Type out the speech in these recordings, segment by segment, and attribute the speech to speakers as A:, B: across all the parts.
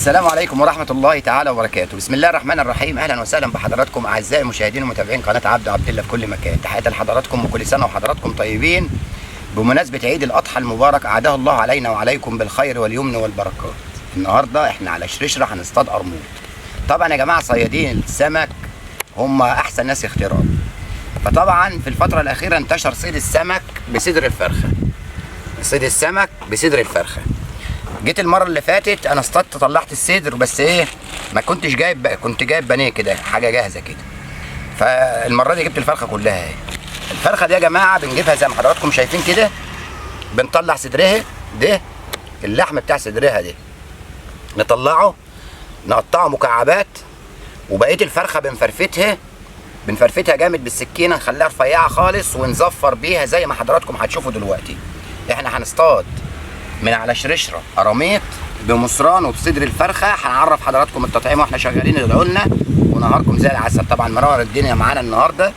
A: السلام عليكم ورحمة الله تعالى وبركاته. بسم الله الرحمن الرحيم. أهلا وسهلا بحضراتكم أعزائي المشاهدين ومتابعين قناة عبد الله في كل مكان. تحياتي لحضراتكم وكل سنة وحضراتكم طيبين بمناسبة عيد الأضحى المبارك، أعاده الله علينا وعليكم بالخير واليمن والبركات. النهاردة إحنا على شرشرة هنصطاد قرموط. طبعا يا جماعة صيادين السمك هم أحسن ناس اختراع. فطبعا في الفترة الأخيرة انتشر صيد السمك بصدر الفرخة. صيد السمك بصدر الفرخة. جيت المره اللي فاتت انا اصطدت طلعت الصدر، بس ايه ما كنتش جايب، كنت جايب بانيه كده حاجه جاهزه كده. فالمره دي جبت الفرخه كلها اهي. الفرخه دي يا جماعه بنجيبها زي ما حضراتكم شايفين كده، بنطلع صدرها ده، اللحم بتاع صدرها ده نطلعه نقطعه مكعبات، وبقيه الفرخه بنفرفتها جامد بالسكينه، نخليها رفيعه خالص ونزفر بيها زي ما حضراتكم هتشوفوا دلوقتي. احنا هنصطاد من على شرشرة قراميط بمصران وبصدر الفرخه. هنعرف حضراتكم التطعيم واحنا شغالين، ادعوا لنا ونهاركم زي العسل. طبعا منور الدنيا معانا النهارده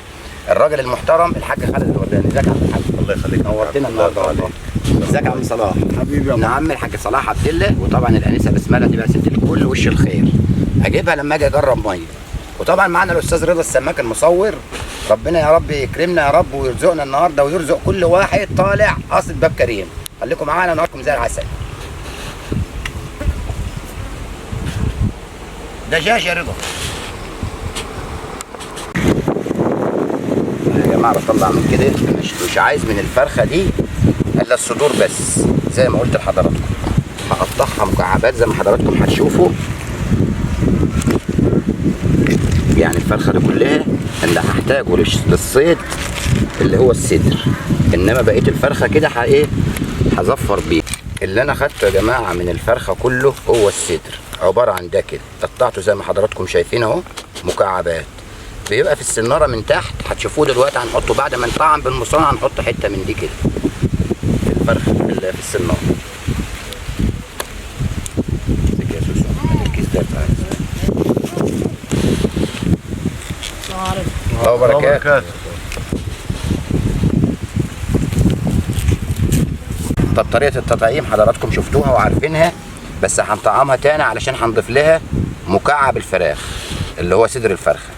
A: الراجل المحترم الحاج خالد الورداني. ازيك يا عم الحاج؟
B: الله يخليك،
A: نورتنا النهارده والله. ازيك يا عم صلاح؟
B: حبيبي يا
A: نعم الحاج صلاح عبد الله. وطبعا الانسه بسمله دي بقى ست الكل وش الخير، اجيبها لما اجي اجرب ميه. وطبعا معانا الاستاذ رضا السماك المصور. ربنا يا رب يكرمنا يا رب ويرزقنا النهارده ويرزق كل واحد طالع قاصد باب كريم. خليكم معانا نهاركم زي العسل. دجاج يا رضا يا جماعه. بطلع من كده، مش عايز من الفرخه دي الا الصدور بس زي ما قلت لحضراتكم. هقطعها مكعبات زي ما حضراتكم هتشوفوا. يعني الفرخه دي كلها اللي هحتاجه للصيد اللي هو الصدر، انما بقيه الفرخه كده هزفر بيه. اللي انا خدته يا جماعه من الفرخه كله هو الصدر، عباره عن ده كده. قطعته زي ما حضراتكم شايفين اهو مكعبات. بيبقى في السناره من تحت، هتشوفوه دلوقتي. هنحطه بعد ما نطعم بالمصران، هنحط حته من دي كده في الفرخه في السناره. يا سوسو الكيس ده بتاع الله وبركاته. طب طريقة التطعيم حضراتكم شفتوها وعارفينها، بس هنطعمها تاني علشان هنضيف لها مكعب الفراخ اللي هو صدر الفرخة.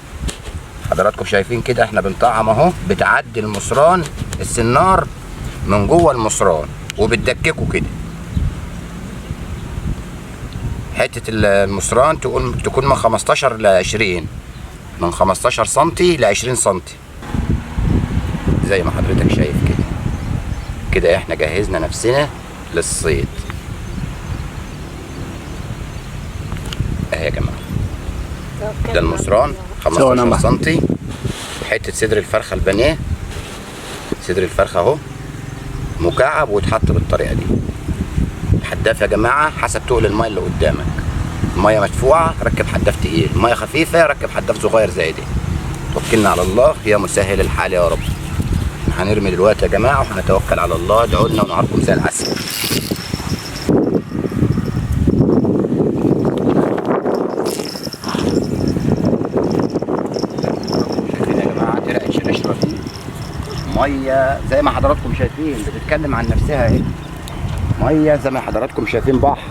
A: حضراتكم شايفين كده احنا بنطعم اهو، بتعدي المصران السنار من جوه المصران وبتدككه كده. حتة المصران تكون من 15 ل 20، من 15 سنتي ل 20 سنتي زي ما حضرتك شايف كده. كده احنا جهزنا نفسنا للصيد اهي يا جماعه. ده المصران 15 سنتي، حته صدر الفرخه البانيه، صدر الفرخه اهو مكعب ويتحط بالطريقه دي. حداف يا جماعه حسب تقل الميه اللي قدامك. الميه مدفوعه ركب حداف تقيل، الميه خفيفه ركب حداف صغير زي دي. توكلنا على الله يا مسهل الحال يا رب. هنرمي دلوقتي يا جماعه وهنتوكل على الله. ادعوا لنا ونهاركم زي العسل. شايفين يا جماعه ترقه شرشره فيه ميه زي ما حضراتكم شايفين، بتتكلم عن نفسها اهي. ميه زي ما حضراتكم شايفين بحر.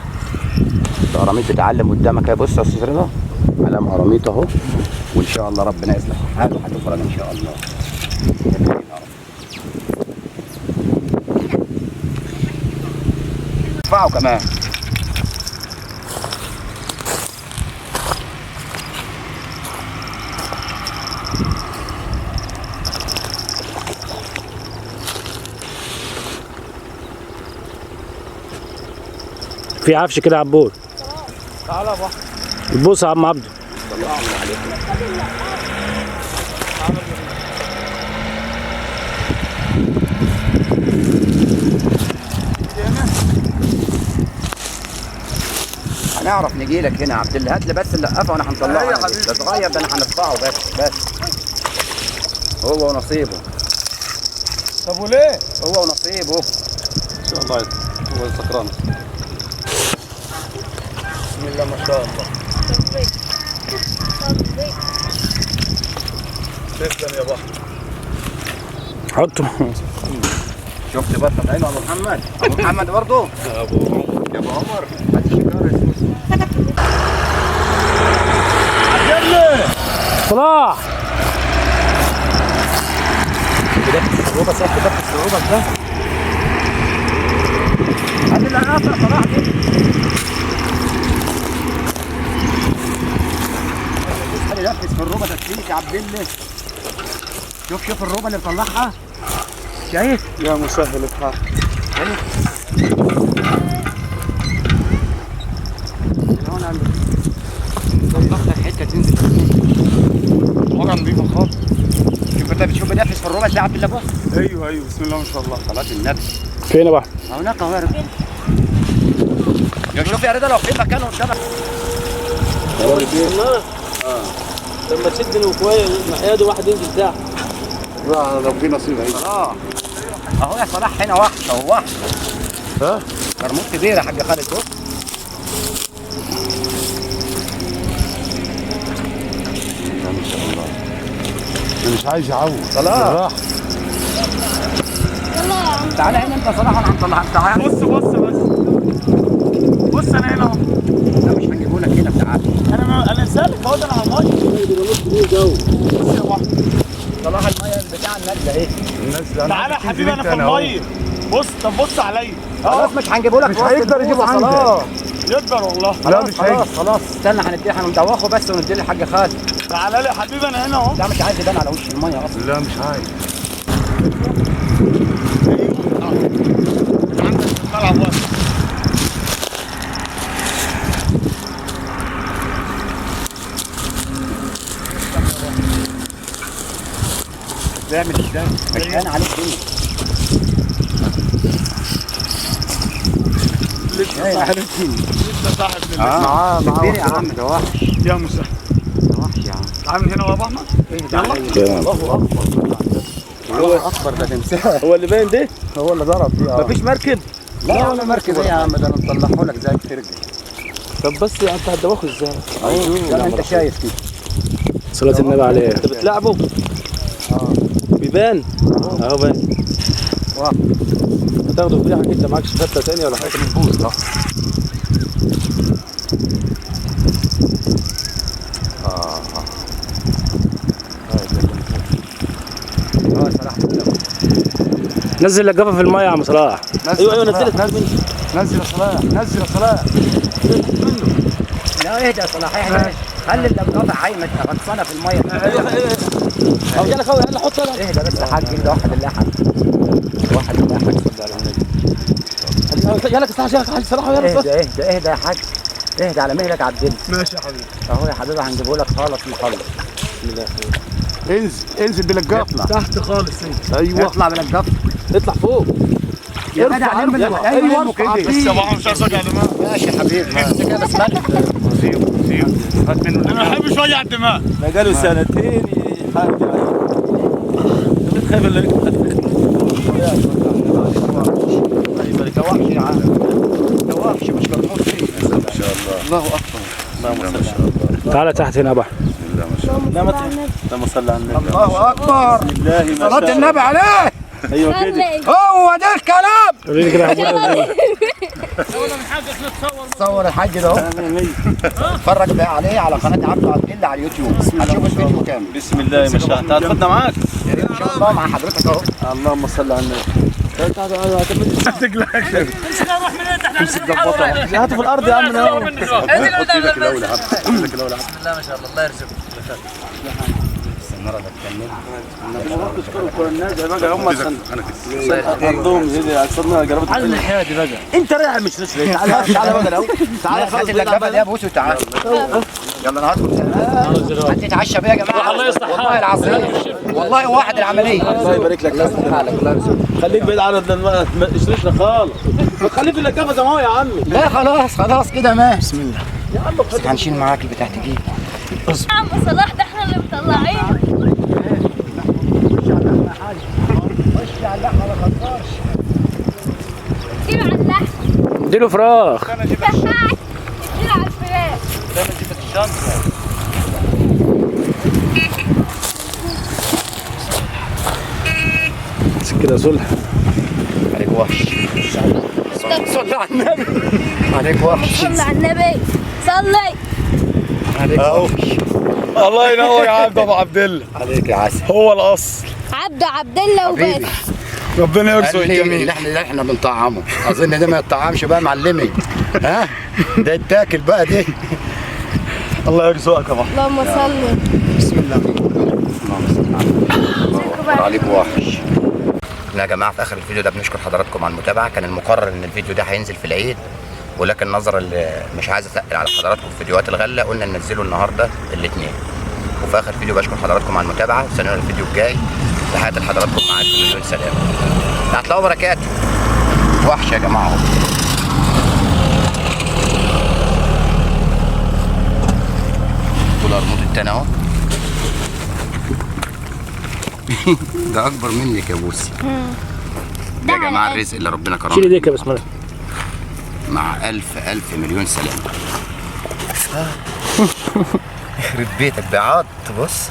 A: القراميط بتعلم قدامك اهي. بص يا استاذ رضا علم قراميط اهو، وان شاء الله ربنا يصلح الحال وهتفرج ان شاء الله. ارفعوا كمان.
C: في عفش كده يا عبود.
B: تعالى يا بحر.
C: بص يا عم عبده.
A: هنعرف نجي لك هنا يا عبد الله. هات لي بس اللقافه وانا هنطلعه. ده صغير ده، انا هنرفعه بس هو ونصيبه.
B: طب وليه؟
A: هو ونصيبه
B: ان شاء الله هو سكران. بسم الله ما شاء الله. تسلم يا بحر.
C: حطه.
A: شفت بقى التطعيم يا ابو محمد؟ ابو محمد برضه؟
B: يا ابو عمر.
A: يا ابو عمر هات الشكاره يا سوسو.
C: صلاح
A: بدافع الصعوبة صح، بدافع الصعوبة ده. هات اللي قاطع صلاح دي. ينفذ في الروبة تسليك يا عبد الله. شوف الروبة اللي مطلعها. شايف؟
B: يا مسهل الحال.
A: هون عندك. طلعت الحتة تنزل.
B: مرة نضيفة خالص.
A: شوف انت بتشوف بنفس في الروبة يا عبد الله بص.
B: ايوه بسم الله ما شاء الله.
A: صلاة النبي.
C: فين يا بحر؟
A: هناك اهو يا رجل. شوف يا رضا لو في مكان قدامك.
D: لما تشد الوكوايه يد واحد ينزل تحت.
B: لو في نصيب هيك.
A: اهو يا صلاح هنا واحد اهو واحد.
B: ها؟
A: مرموط كبير يا حاج خالد بص.
B: ما شاء الله. انا مش عايز اعوض.
A: خلاص. تعالى هنا انت صلاح انا هنطلعك تعالى.
D: بص انا هنا اهو.
A: لا مش هنجيبه لك هنا تعالى.
D: انا سالك اهو ده انا على الميه. بص يا واحد.
A: صلاح الميه بتاع النجله ايه؟
B: الناس
D: تعالى يا حبيبي انا في الميه. بص طب بص عليا.
A: خلاص مش هنجيبه لك.
B: مش هيقدر يجيبه
A: خلاص.
D: يقدر والله.
A: خلاص
B: مش هيجي.
A: خلاص استنى هنديه هندوخه بس ونديه للحاج خالد.
D: تعالى لي يا حبيبي انا هنا اهو.
A: لا مش عايز يبان على وش الميه اصلا.
B: لا مش عايز.
D: عندك الملعب واحد.
A: بيعمل ازاي؟ مش باين عليك كده.
D: لسه صاحب لسه صاحب
B: معاه
A: كبير يا عم ده وحش.
D: يا مسهل.
A: ده وحش يا عم.
D: تعال من هنا يا ابو احمد.
A: يلا. الله اكبر. هو اكبر ده تمساح.
D: هو اللي باين ده
B: هو اللي ضرب دي.
D: مفيش مركب.
A: لا ولا مركز ايه يا عم ده انا مطلعه لك زي الترجل.
D: طب بس انت هتدوخه ازاي؟
A: زي ما انت شايف كده.
C: صلاة النبي عليه.
D: انت بتلعبه؟ بيبان اهو باين.
A: واحد.
D: هتاخده في ريحك انت معكش فتة تانية ولا حاجة؟
B: بوز.
A: صلاح
C: نزل الجفا في الميه يا عم صلاح.
D: ايوه نزلت
B: نزل يا صلاح. نزل يا صلاح.
A: لا اهدى يا صلاح اهدى. خلي القطع عايمه غطسانه في الميه.
D: او يلا خوي يلا حط يلا.
A: اهدى بس يا حاج كده واحد اللي احد. واحد اللي احد صلى على النبي.
D: يلا استعجل يا حاج صلاح يلا بس.
A: اهدى يا حاج. اهدى على مهلك عبد الله.
B: ماشي يا حبيبي.
A: اهو يا حبيبي هنجيبه لك خالص نخلص.
B: انزل بالجاف.
D: تحت خالص انت.
B: ايوه.
A: اطلع من الجف.
D: اطلع فوق.
A: يا جدع علم
B: ايوه كده.
D: بس يا ابو مش هرجع دماغ.
A: ماشي يا حبيبي. امسك كده بس مالك.
B: هات منه.
D: انا ما بحبش وجع الدماغ. ما قالوا سنتين يحاول انت خايف اللي
A: ده وحش يا عم. ده وحش مش مرموط فيه.
B: ما شاء الله. الله اكبر. ما شاء الله.
C: تعالى تحت هنا يا بحر.
B: بسم الله ما شاء الله.
D: اللهم صل على النبي.
A: الله اكبر.
D: بسم الله ما شاء الله.
A: صلاة النبي عليه.
D: ايوه كده.
A: هو ده الكلام.
C: وريني كده يا حبيبي.
A: صور الحاج ده اهو. اتفرج بقى عليه على قناه عبد الله على اليوتيوب. هتشوف الفيديو كامل.
D: بسم الله ما شاء الله. هتاخدنا معاك.
A: يا ريت ان شاء الله مع حضرتك اهو.
D: اللهم صل على النبي.
B: امسك ضبطها.
D: هاته في الارض يا عم اهو.
B: حط ايدك الاول يا عم. ايدك الاول يا عم.
D: بسم الله ما شاء الله الله يرزقك.
A: السناره ده اتكلم.
D: عندهم زي صرنا قربت على الناحيه دي بقى. انت رايح مش رسلي. تعالى بقى الاول. تعالى
A: هات اللقبه دي يا بوسو تعالى. يلا انا هدخل. هتتعشى بيا يا جماعه. الله يصلح حالك. والله العظيم. والله واحد العمليه.
D: الله يبارك لك.
A: الله يصلح حالك. الله يرزقك.
D: خليك بعيد عن ما تشرشنا خالص. خليك في اللقافه زي ما هو يا عمي.
A: لا خلاص كده ما. بسم الله. يا عم بس هنشيل معاك البتاع تجيب.
E: عم صلاح ده احنا اللي مطلعين.
A: خش على اللحمه ما تخسرش.
E: اديله على اللحم.
C: اديله فراخ.
E: اديله على الفراخ.
C: امسك كده صلح.
A: عليك وحش. صلي على النبي. عليك وحش.
E: صلي على النبي. صلي.
A: عليك وحش.
D: الله ينور يا عبد ابو عبد الله،
A: عليك يا عسل.
D: هو الاصل.
E: عبد الله
A: حبيبي.
E: وبس.
D: ربنا يرزق
A: قال لي
D: الجميع.
A: اللي احنا بنطعمه، اظن ده ما يطعمش بقى معلمي. ها ده يتاكل بقى دي.
D: الله يرزقك يا محمد.
E: اللهم صل.
A: بسم الله. الله عليك وحش. يا جماعه في اخر الفيديو ده بنشكر حضراتكم على المتابعه. كان المقرر ان الفيديو ده هينزل في العيد، ولكن نظرا مش عايز اتقل على حضراتكم في فيديوهات الغله قلنا ننزله النهارده الاثنين. وفي اخر فيديو بشكر حضراتكم على المتابعه، استنونا الفيديو الجاي. تحياتي لحضراتكم معاكم مليون سلامه. هتلاقوا بركاته. وحش يا جماعه اهو. طول ارموط التاني اهو. ده اكبر منك يا بوسي. ده يا جماعه الرزق اللي ربنا
C: شيل
A: كرمنا
C: ايديك يا بسم الله.
A: مع ألف مليون سلامة. يخرب بيتك بيعض. بص